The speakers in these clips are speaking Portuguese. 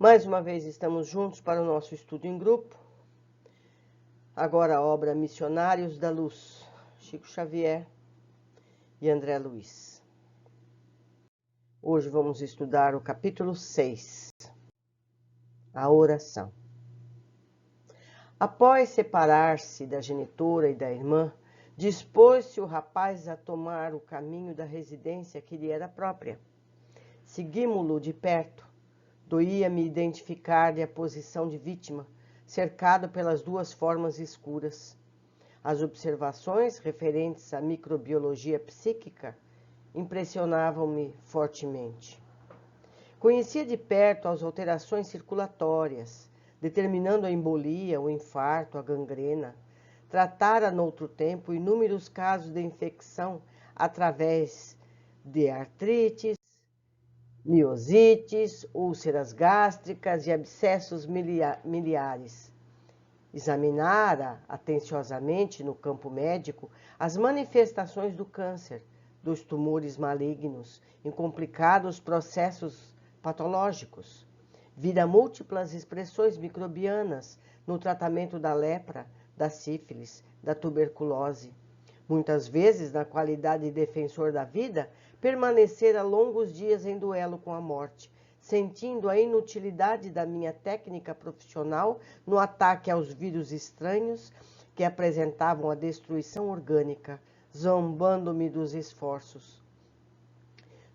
Mais uma vez estamos juntos para o nosso estudo em grupo. Agora a obra Missionários da Luz, Chico Xavier e André Luiz. Hoje vamos estudar o capítulo 6, a oração. Após separar-se da genitora e da irmã, dispôs-se o rapaz a tomar o caminho da residência que lhe era própria. Seguimo-lo de perto. Doía-me identificar-lhe a posição de vítima, cercado pelas duas formas escuras. As observações referentes à microbiologia psíquica impressionavam-me fortemente. Conhecia de perto as alterações circulatórias, determinando a embolia, o infarto, a gangrena. Tratara noutro tempo inúmeros casos de infecção através de artrites, miosites, úlceras gástricas e abscessos miliares. Examinara atenciosamente no campo médico as manifestações do câncer, dos tumores malignos, em complicados processos patológicos. Vira múltiplas expressões microbianas no tratamento da lepra, da sífilis, da tuberculose. Muitas vezes, na qualidade de defensor da vida, permanecera longos dias em duelo com a morte, sentindo a inutilidade da minha técnica profissional no ataque aos vírus estranhos que apresentavam a destruição orgânica, zombando-me dos esforços.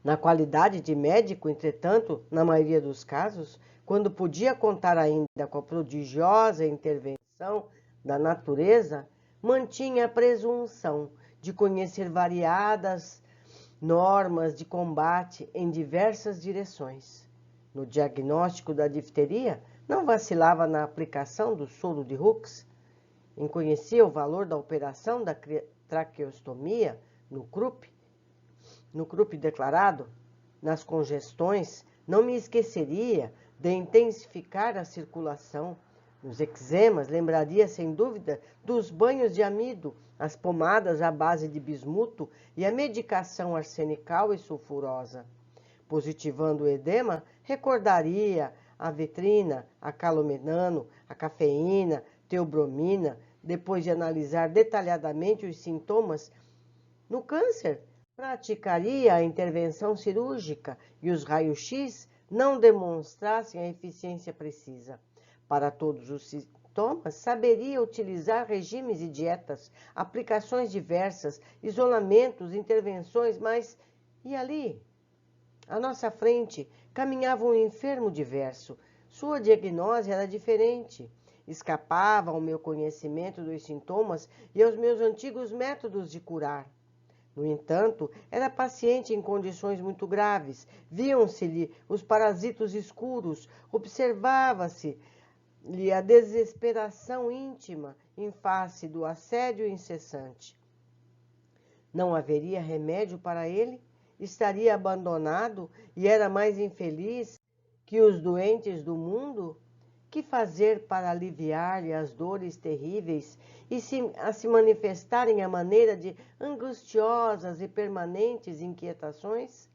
Na qualidade de médico, entretanto, na maioria dos casos, quando podia contar ainda com a prodigiosa intervenção da natureza, mantinha a presunção de conhecer variadas normas de combate em diversas direções. No diagnóstico da difteria, não vacilava na aplicação do soro de Hux. Conhecia o valor da operação da traqueostomia no Krupp declarado. Nas congestões, não me esqueceria de intensificar a circulação. Nos eczemas, lembraria sem dúvida dos banhos de amido, as pomadas à base de bismuto e a medicação arsenical e sulfurosa. Positivando o edema, recordaria a vetrina, a calomenano, a cafeína, teobromina, depois de analisar detalhadamente os sintomas. No câncer, praticaria a intervenção cirúrgica e os raios-x não demonstrassem a eficiência precisa. Para todos os sintomas, saberia utilizar regimes e dietas, aplicações diversas, isolamentos, intervenções, mas e ali? À nossa frente, caminhava um enfermo diverso. Sua diagnose era diferente. Escapava ao meu conhecimento dos sintomas e aos meus antigos métodos de curar. No entanto, era paciente em condições muito graves. Viam-se-lhe os parasitos escuros, observava-se-lhe a desesperação íntima em face do assédio incessante. Não haveria remédio para ele? Estaria abandonado e era mais infeliz que os doentes do mundo? Que fazer para aliviar-lhe as dores terríveis e a se manifestarem à maneira de angustiosas e permanentes inquietações?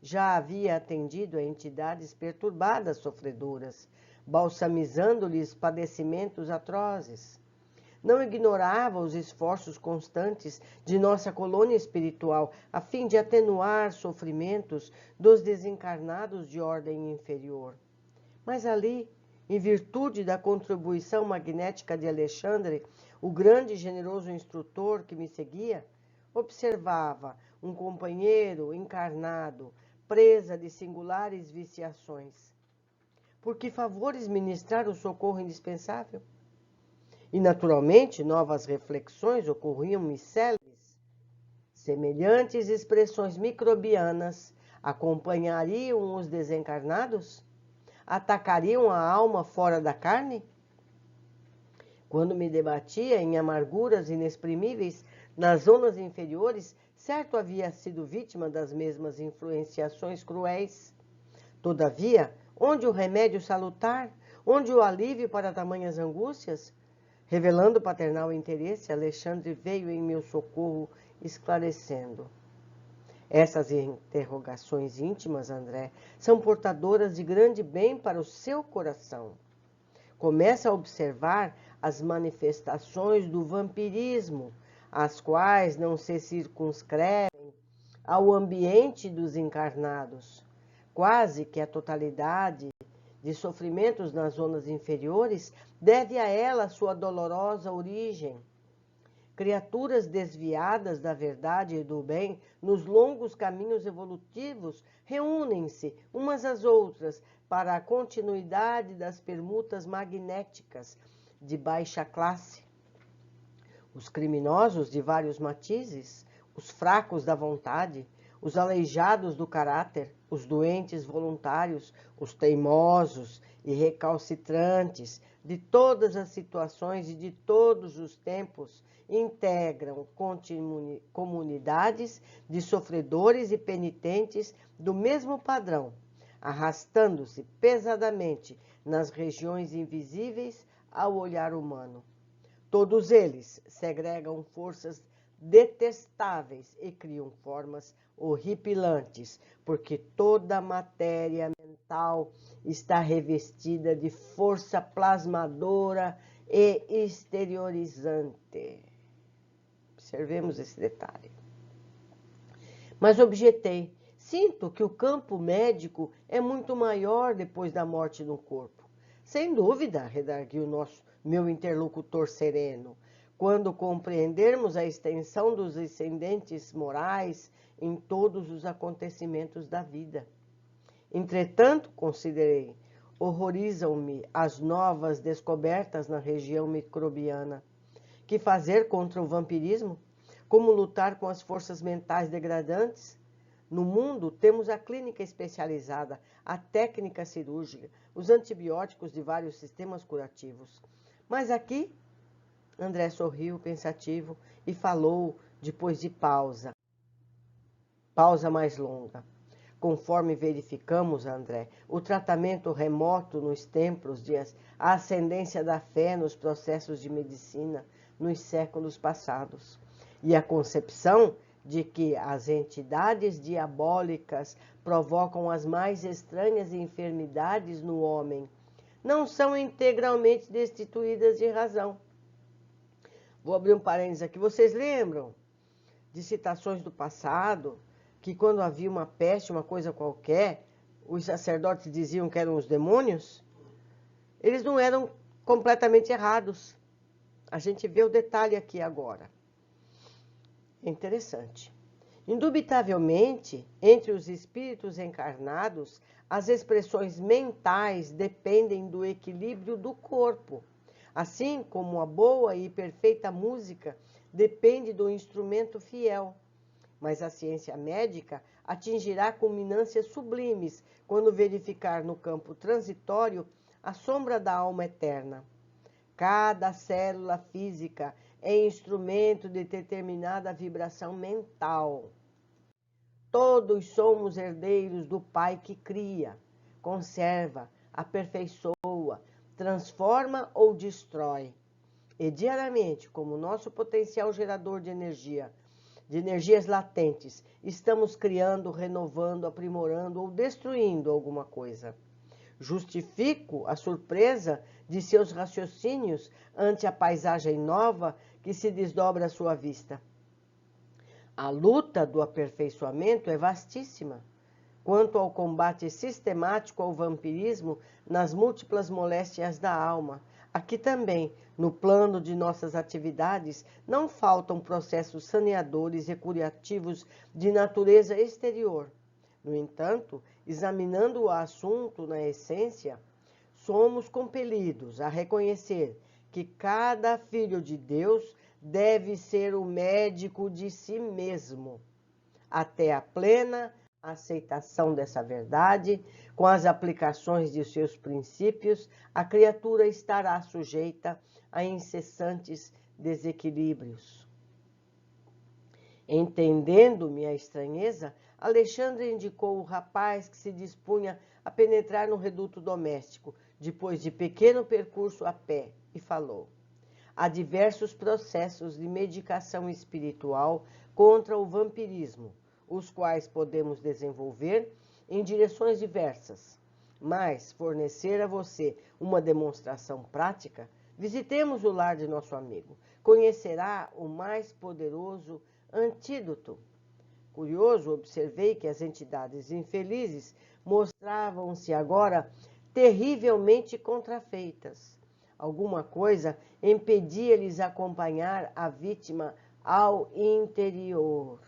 Já havia atendido a entidades perturbadas sofredoras, balsamizando-lhes padecimentos atrozes. Não ignorava os esforços constantes de nossa colônia espiritual a fim de atenuar sofrimentos dos desencarnados de ordem inferior. Mas ali, em virtude da contribuição magnética de Alexandre, o grande e generoso instrutor que me seguia, observava um companheiro encarnado, presa de singulares viciações. Por que favores ministrar o socorro indispensável? E, naturalmente, novas reflexões ocorriam-me céleres. Semelhantes expressões microbianas acompanhariam os desencarnados? Atacariam a alma fora da carne? Quando me debatia em amarguras inexprimíveis nas zonas inferiores, certo havia sido vítima das mesmas influenciações cruéis. Todavia, onde o remédio salutar? Onde o alívio para tamanhas angústias? Revelando paternal interesse, Alexandre veio em meu socorro, esclarecendo. Essas interrogações íntimas, André, são portadoras de grande bem para o seu coração. Começa a observar as manifestações do vampirismo, as quais não se circunscrevem ao ambiente dos encarnados. Quase que a totalidade de sofrimentos nas zonas inferiores deve a ela sua dolorosa origem. Criaturas desviadas da verdade e do bem nos longos caminhos evolutivos reúnem-se umas às outras para a continuidade das permutas magnéticas de baixa classe. Os criminosos de vários matizes, os fracos da vontade, os aleijados do caráter, os doentes voluntários, os teimosos e recalcitrantes de todas as situações e de todos os tempos, integram comunidades de sofredores e penitentes do mesmo padrão, arrastando-se pesadamente nas regiões invisíveis ao olhar humano. Todos eles segregam forças detestáveis e criam formas horripilantes, porque toda a matéria mental está revestida de força plasmadora e exteriorizante. Observemos esse detalhe. Mas objetei, sinto que o campo médico é muito maior depois da morte no corpo. Sem dúvida, redarguiu meu interlocutor sereno, quando compreendermos a extensão dos ascendentes morais em todos os acontecimentos da vida. Entretanto, considerei, horrorizam-me as novas descobertas na região microbiana. Que fazer contra o vampirismo? Como lutar com as forças mentais degradantes? No mundo, temos a clínica especializada, a técnica cirúrgica, os antibióticos de vários sistemas curativos. Mas aqui, André sorriu pensativo e falou depois de pausa mais longa. Conforme verificamos, André, o tratamento remoto nos templos, a ascendência da fé nos processos de medicina nos séculos passados, e a concepção de que as entidades diabólicas provocam as mais estranhas enfermidades no homem, não são integralmente destituídas de razão. Vou abrir um parênteses aqui. Vocês lembram de citações do passado, que quando havia uma peste, uma coisa qualquer, os sacerdotes diziam que eram os demônios? Eles não eram completamente errados. A gente vê o detalhe aqui agora. É interessante. Indubitavelmente, entre os espíritos encarnados, as expressões mentais dependem do equilíbrio do corpo, assim como a boa e perfeita música depende do instrumento fiel. Mas a ciência médica atingirá culminâncias sublimes quando verificar no campo transitório a sombra da alma eterna. Cada célula física é instrumento de determinada vibração mental. Todos somos herdeiros do Pai que cria, conserva, aperfeiçoa, transforma ou destrói. E diariamente, como nosso potencial gerador de energias latentes, estamos criando, renovando, aprimorando ou destruindo alguma coisa. Justifico a surpresa de seus raciocínios ante a paisagem nova que se desdobra à sua vista. A luta do aperfeiçoamento é vastíssima. Quanto ao combate sistemático ao vampirismo nas múltiplas moléstias da alma, aqui também, no plano de nossas atividades, não faltam processos saneadores e curativos de natureza exterior. No entanto, examinando o assunto na essência, somos compelidos a reconhecer que cada filho de Deus deve ser o médico de si mesmo. Até a plena aceitação dessa verdade, com as aplicações de seus princípios, a criatura estará sujeita a incessantes desequilíbrios. Entendendo minha estranheza, Alexandre indicou o rapaz que se dispunha a penetrar no reduto doméstico, depois de pequeno percurso a pé, e falou: há diversos processos de medicação espiritual contra o vampirismo. os quais podemos desenvolver em direções diversas. Mas fornecer a você uma demonstração prática, visitemos o lar de nosso amigo. Conhecerá o mais poderoso antídoto. Curioso, observei que as entidades infelizes mostravam-se agora terrivelmente contrafeitas. Alguma coisa impedia-lhes acompanhar a vítima ao interior.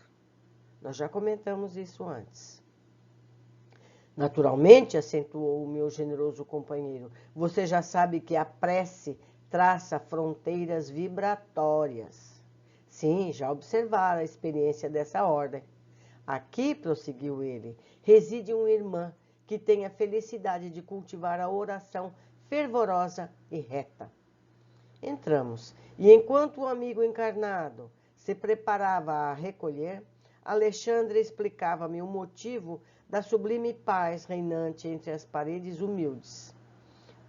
Nós já comentamos isso antes. Naturalmente, acentuou o meu generoso companheiro, você já sabe que a prece traça fronteiras vibratórias. Sim, já observara a experiência dessa ordem. Aqui, prosseguiu ele, reside uma irmã que tem a felicidade de cultivar a oração fervorosa e reta. Entramos, e enquanto o amigo encarnado se preparava a recolher, Alexandre explicava-me o motivo da sublime paz reinante entre as paredes humildes.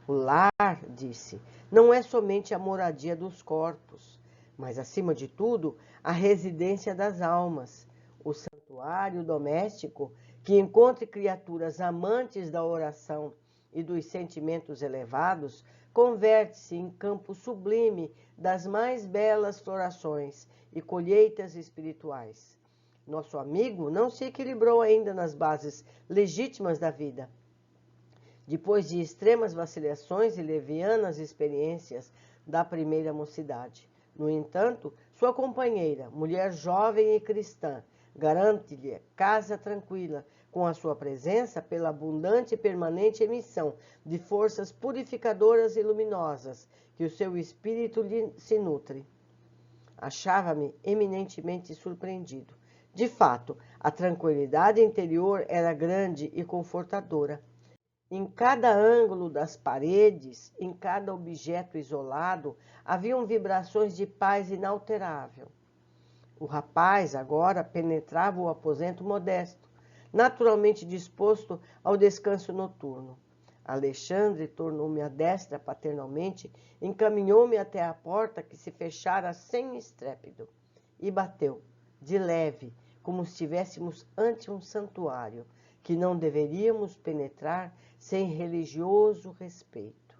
O lar, disse, não é somente a moradia dos corpos, mas, acima de tudo, a residência das almas. O santuário doméstico, que encontre criaturas amantes da oração e dos sentimentos elevados, converte-se em campo sublime das mais belas florações e colheitas espirituais. Nosso amigo não se equilibrou ainda nas bases legítimas da vida. Depois de extremas vacilações e levianas experiências da primeira mocidade. No entanto, sua companheira, mulher jovem e cristã, garante-lhe casa tranquila, com a sua presença pela abundante e permanente emissão de forças purificadoras e luminosas, que o seu espírito se nutre. Achava-me eminentemente surpreendido. De fato, a tranquilidade interior era grande e confortadora. Em cada ângulo das paredes, em cada objeto isolado, haviam vibrações de paz inalterável. O rapaz agora penetrava o aposento modesto, naturalmente disposto ao descanso noturno. Alexandre tornou-me a destra paternalmente, encaminhou-me até a porta que se fechara sem estrépito e bateu, de leve, como se estivéssemos ante um santuário, que não deveríamos penetrar sem religioso respeito.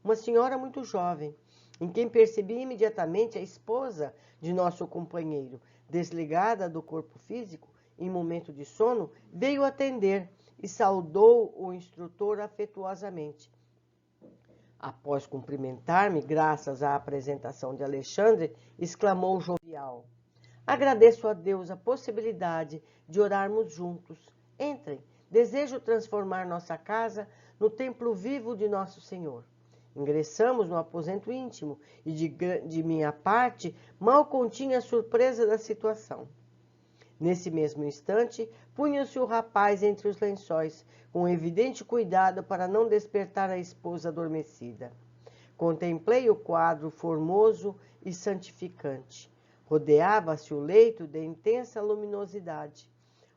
Uma senhora muito jovem, em quem percebi imediatamente a esposa de nosso companheiro, desligada do corpo físico, em momento de sono, veio atender e saudou o instrutor afetuosamente. Após cumprimentar-me, graças à apresentação de Alexandre, exclamou jovial: agradeço a Deus a possibilidade de orarmos juntos. Entrem, desejo transformar nossa casa no templo vivo de Nosso Senhor. Ingressamos no aposento íntimo e, de minha parte, mal continha a surpresa da situação. Nesse mesmo instante, punha-se o rapaz entre os lençóis, com evidente cuidado para não despertar a esposa adormecida. Contemplei o quadro formoso e santificante. Rodeava-se o leito de intensa luminosidade.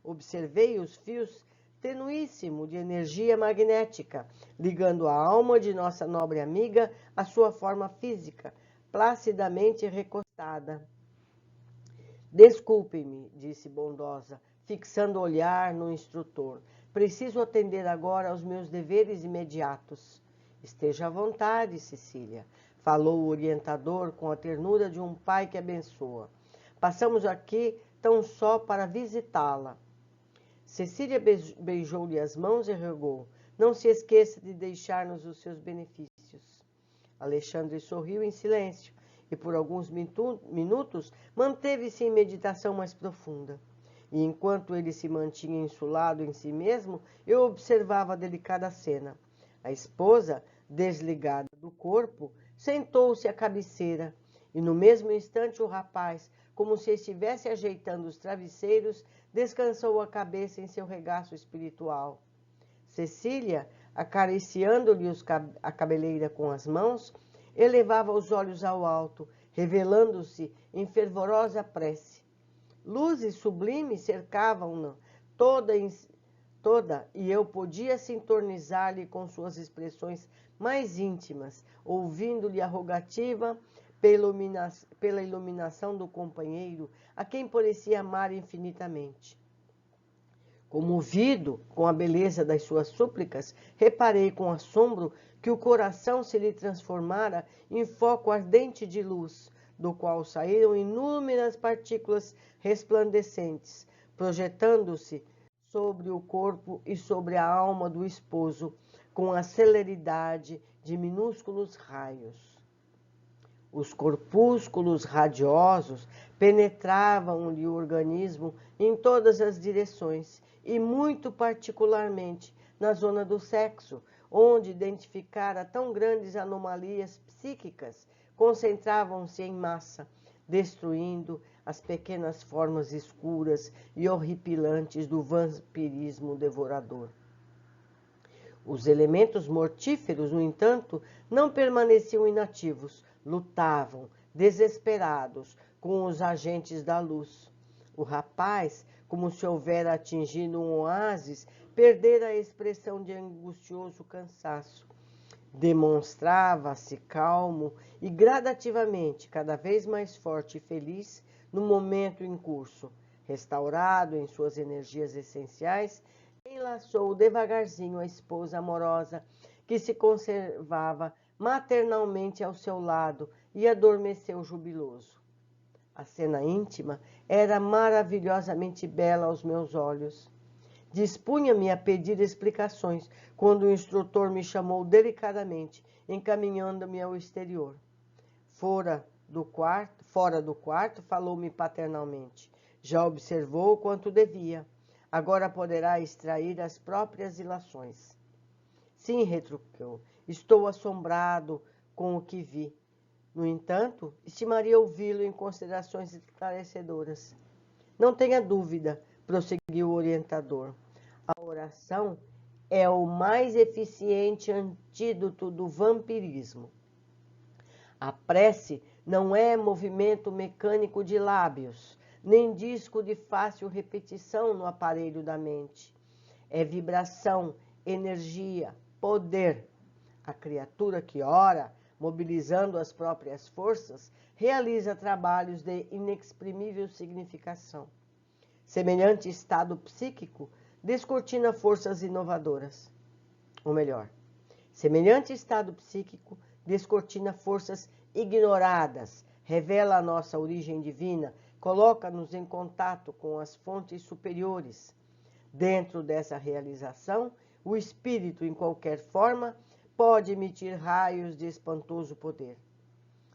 Observei os fios tenuíssimos de energia magnética, ligando a alma de nossa nobre amiga à sua forma física, placidamente recostada. Desculpe-me, disse bondosa, fixando o olhar no instrutor. Preciso atender agora aos meus deveres imediatos. Esteja à vontade, Cecília, falou o orientador com a ternura de um pai que abençoa. Passamos aqui tão só para visitá-la. Cecília beijou-lhe as mãos e rogou: não se esqueça de deixar-nos os seus benefícios. Alexandre sorriu em silêncio e por alguns minutos manteve-se em meditação mais profunda. E enquanto ele se mantinha insulado em si mesmo, eu observava a delicada cena. A esposa, desligada do corpo, sentou-se à cabeceira, e no mesmo instante o rapaz, como se estivesse ajeitando os travesseiros, descansou a cabeça em seu regaço espiritual. Cecília, acariciando-lhe a cabeleira com as mãos, elevava os olhos ao alto, revelando-se em fervorosa prece. Luzes sublimes cercavam-na toda, e eu podia sintonizar-lhe com suas expressões mais íntimas, ouvindo-lhe a rogativa pela iluminação do companheiro, a quem parecia amar infinitamente. Comovido com a beleza das suas súplicas, reparei com assombro que o coração se lhe transformara em foco ardente de luz, do qual saíram inúmeras partículas resplandecentes, projetando-se sobre o corpo e sobre a alma do esposo, com a celeridade de minúsculos raios. Os corpúsculos radiosos penetravam-lhe o organismo em todas as direções, e muito particularmente na zona do sexo, onde identificara tão grandes anomalias psíquicas, concentravam-se em massa, destruindo as pequenas formas escuras e horripilantes do vampirismo devorador. Os elementos mortíferos, no entanto, não permaneciam inativos, lutavam, desesperados, com os agentes da luz. O rapaz, como se houvera atingido um oásis, perdera a expressão de angustioso cansaço. Demonstrava-se calmo e gradativamente, cada vez mais forte e feliz no momento em curso. Restaurado em suas energias essenciais, enlaçou devagarzinho a esposa amorosa, que se conservava maternalmente ao seu lado, e adormeceu jubiloso. A cena íntima era maravilhosamente bela aos meus olhos. Dispunha-me a pedir explicações, quando o instrutor me chamou delicadamente, encaminhando-me ao exterior. Fora do quarto, falou-me paternalmente. Já observou quanto devia. Agora poderá extrair as próprias ilações. Sim, retrucou, estou assombrado com o que vi. No entanto, estimaria ouvi-lo em considerações esclarecedoras. Não tenha dúvida, prosseguiu o orientador. A oração é o mais eficiente antídoto do vampirismo. A prece não é movimento mecânico de lábios, nem disco de fácil repetição no aparelho da mente. É vibração, energia, poder. A criatura que ora, mobilizando as próprias forças, realiza trabalhos de inexprimível significação. Semelhante estado psíquico descortina forças inovadoras. Ou melhor, semelhante estado psíquico descortina forças ignoradas, revela a nossa origem divina, coloca-nos em contato com as fontes superiores. Dentro dessa realização, o espírito, em qualquer forma, pode emitir raios de espantoso poder.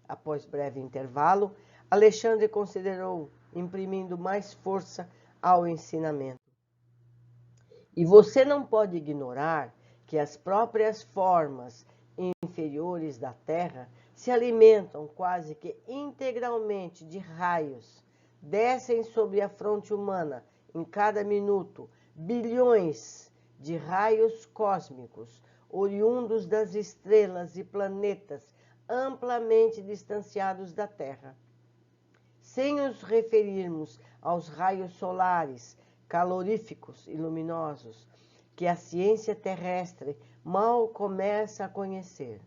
Após breve intervalo, Alexandre considerou, imprimindo mais força ao ensinamento. E você não pode ignorar que as próprias formas inferiores da Terra se alimentam quase que integralmente de raios. Descem sobre a fronte humana, em cada minuto, bilhões de raios cósmicos, oriundos das estrelas e planetas amplamente distanciados da Terra. Sem os referirmos aos raios solares, caloríficos e luminosos, que a ciência terrestre mal começa a conhecer.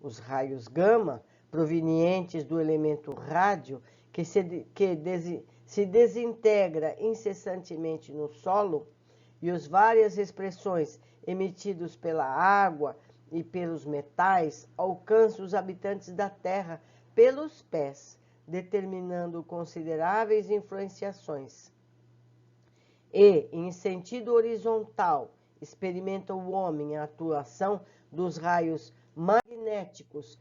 Os raios gama, provenientes do elemento rádio, que se desintegra incessantemente no solo, e as várias expressões emitidos pela água e pelos metais, alcançam os habitantes da Terra pelos pés, determinando consideráveis influenciações. E, em sentido horizontal, experimenta o homem a atuação dos raios magnéticos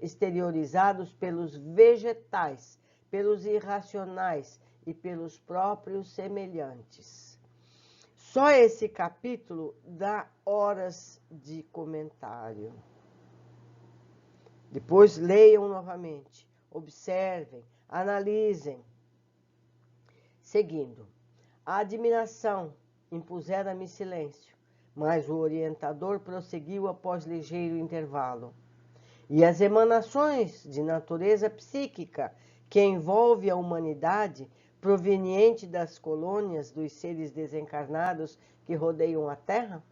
exteriorizados pelos vegetais, pelos irracionais e pelos próprios semelhantes. Só esse capítulo dá horas de comentário. Depois leiam novamente, observem, analisem. Seguindo, a admiração impusera-me silêncio, mas o orientador prosseguiu após ligeiro intervalo. E as emanações de natureza psíquica que envolve a humanidade, proveniente das colônias dos seres desencarnados que rodeiam a Terra?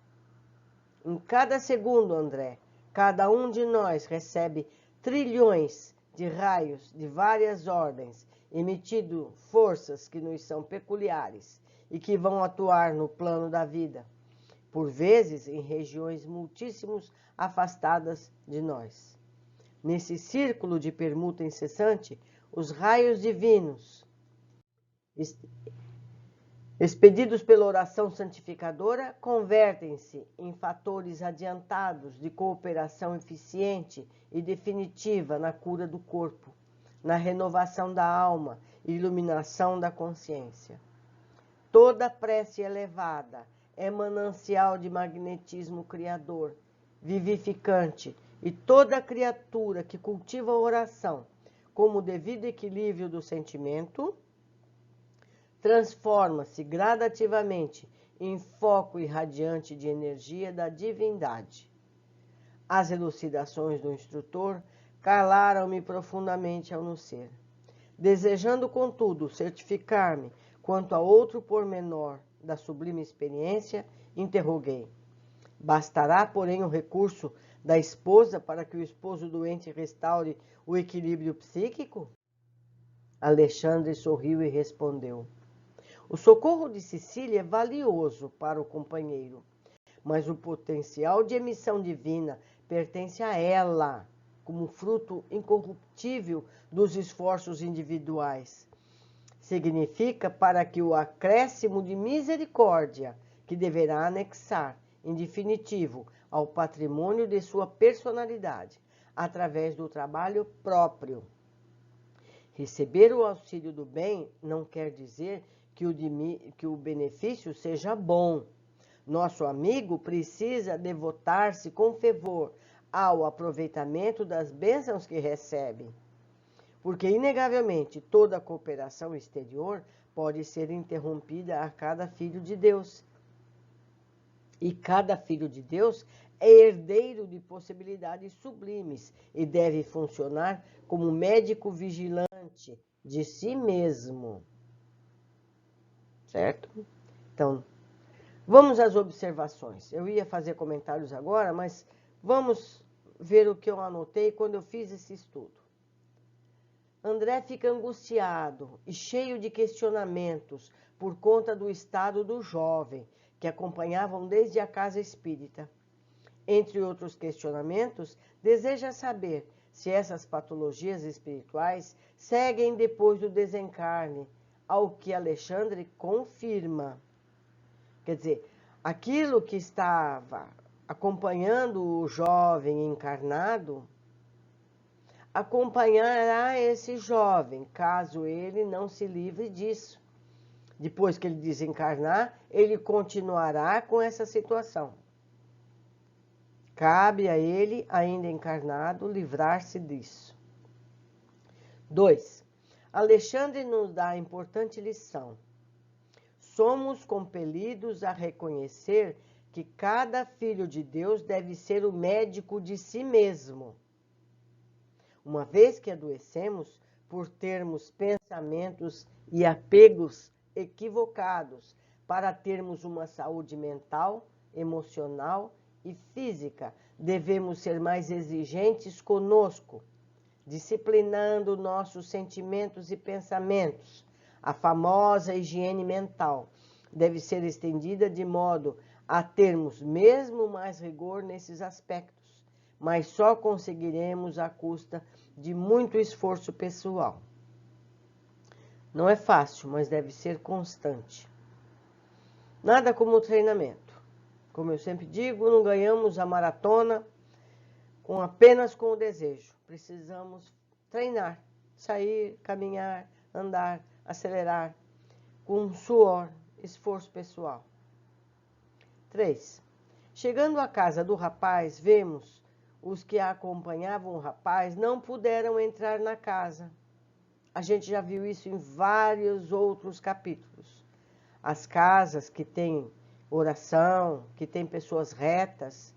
Em cada segundo, André, cada um de nós recebe trilhões de raios de várias ordens, emitindo forças que nos são peculiares e que vão atuar no plano da vida, por vezes em regiões muitíssimos afastadas de nós. Nesse círculo de permuta incessante, os raios divinos, expedidos pela oração santificadora, convertem-se em fatores adiantados de cooperação eficiente e definitiva na cura do corpo, na renovação da alma e iluminação da consciência. Toda prece elevada é manancial de magnetismo criador, vivificante, e toda criatura que cultiva a oração como o devido equilíbrio do sentimento transforma-se gradativamente em foco irradiante de energia da divindade. As elucidações do instrutor calaram-me profundamente ao no ser. Desejando, contudo, certificar-me quanto a outro pormenor da sublime experiência, interroguei: bastará, porém, o recurso da esposa para que o esposo doente restaure o equilíbrio psíquico? Alexandre sorriu e respondeu: o socorro de Cecília é valioso para o companheiro, mas o potencial de emissão divina pertence a ela, como fruto incorruptível dos esforços individuais. Significa para que o acréscimo de misericórdia que deverá anexar, em definitivo, ao patrimônio de sua personalidade, através do trabalho próprio. Receber o auxílio do bem não quer dizer que o benefício seja bom. Nosso amigo precisa devotar-se com fervor ao aproveitamento das bênçãos que recebe, porque, inegavelmente, toda cooperação exterior pode ser interrompida a cada filho de Deus. E cada filho de Deus é herdeiro de possibilidades sublimes e deve funcionar como médico vigilante de si mesmo. Certo? Então, vamos às observações. Eu ia fazer comentários agora, mas vamos ver o que eu anotei quando eu fiz esse estudo. André fica angustiado e cheio de questionamentos por conta do estado do jovem, que acompanhavam desde a casa espírita. Entre outros questionamentos, deseja saber se essas patologias espirituais seguem depois do desencarne, ao que Alexandre confirma. Quer dizer, aquilo que estava acompanhando o jovem encarnado, acompanhará esse jovem, caso ele não se livre disso. Depois que ele desencarnar, ele continuará com essa situação. Cabe a ele, ainda encarnado, livrar-se disso. 2. Alexandre nos dá a importante lição. Somos compelidos a reconhecer que cada filho de Deus deve ser o médico de si mesmo. Uma vez que adoecemos por termos pensamentos e apegos equivocados para termos uma saúde mental, emocional e física, devemos ser mais exigentes conosco, disciplinando nossos sentimentos e pensamentos. A famosa higiene mental deve ser estendida de modo a termos mesmo mais rigor nesses aspectos, mas só conseguiremos à custa de muito esforço pessoal. Não é fácil, mas deve ser constante. Nada como o treinamento. Como eu sempre digo, não ganhamos a maratona apenas com o desejo. Precisamos treinar, sair, caminhar, andar, acelerar, com suor, esforço pessoal. 3. Chegando à casa do rapaz, vemos os que acompanhavam o rapaz não puderam entrar na casa. A gente já viu isso em vários outros capítulos. As casas que têm oração, que têm pessoas retas,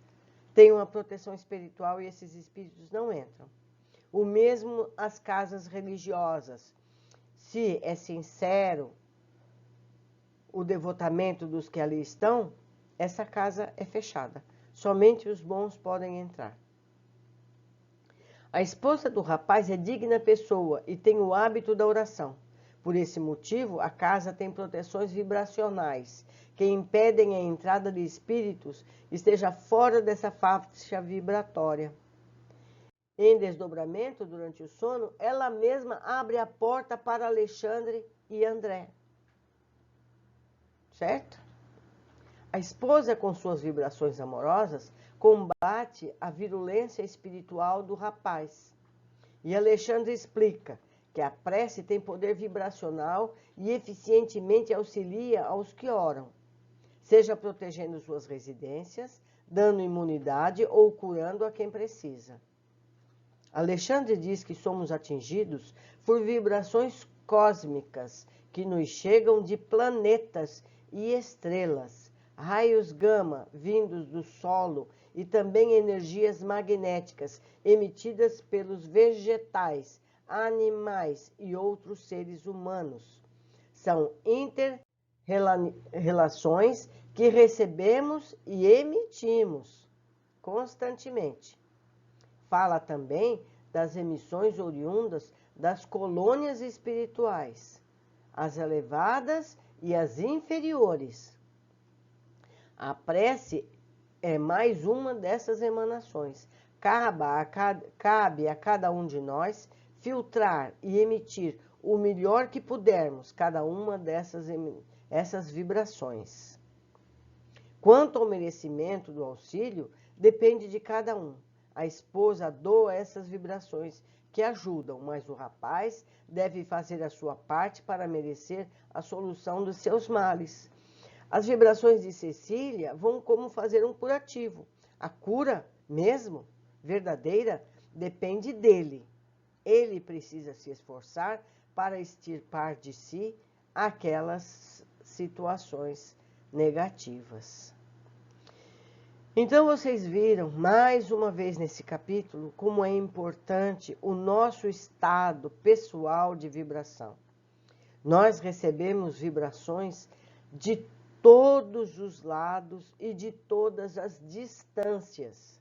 têm uma proteção espiritual e esses espíritos não entram. O mesmo as casas religiosas. Se é sincero o devotamento dos que ali estão, essa casa é fechada. Somente os bons podem entrar. A esposa do rapaz é digna pessoa e tem o hábito da oração. Por esse motivo, a casa tem proteções vibracionais que impedem a entrada de espíritos que esteja fora dessa faixa vibratória. Em desdobramento, durante o sono, ela mesma abre a porta para Alexandre e André. Certo? A esposa, com suas vibrações amorosas, combate a virulência espiritual do rapaz. E Alexandre explica que a prece tem poder vibracional e eficientemente auxilia aos que oram, seja protegendo suas residências, dando imunidade ou curando a quem precisa. Alexandre diz que somos atingidos por vibrações cósmicas que nos chegam de planetas e estrelas, raios gama vindos do solo e também energias magnéticas emitidas pelos vegetais, animais e outros seres humanos. São inter-relações que recebemos e emitimos constantemente. Fala também das emissões oriundas das colônias espirituais, as elevadas e as inferiores. A prece é mais uma dessas emanações. Cabe a cada um de nós filtrar e emitir o melhor que pudermos cada uma dessas vibrações. Quanto ao merecimento do auxílio, depende de cada um. A esposa doa essas vibrações que ajudam, mas o rapaz deve fazer a sua parte para merecer a solução dos seus males. As vibrações de Cecília vão como fazer um curativo. A cura, mesmo, verdadeira, depende dele. Ele precisa se esforçar para extirpar de si aquelas situações negativas. Então, vocês viram, mais uma vez nesse capítulo, como é importante o nosso estado pessoal de vibração. Nós recebemos vibrações de todos os lados e de todas as distâncias,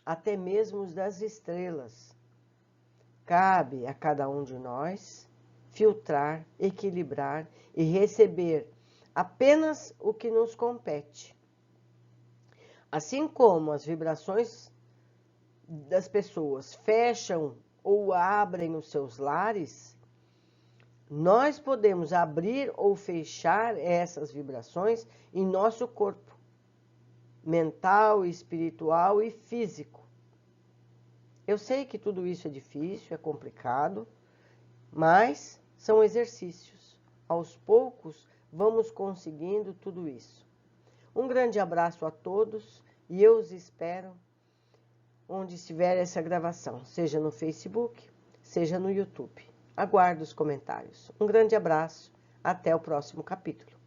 até mesmo das estrelas. Cabe a cada um de nós filtrar, equilibrar e receber apenas o que nos compete. Assim como as vibrações das pessoas fecham ou abrem os seus lares, nós podemos abrir ou fechar essas vibrações em nosso corpo, mental, espiritual e físico. Eu sei que tudo isso é difícil, é complicado, mas são exercícios. Aos poucos, vamos conseguindo tudo isso. Um grande abraço a todos e eu os espero onde estiver essa gravação, seja no Facebook, seja no YouTube. Aguardo os comentários. Um grande abraço, até o próximo capítulo.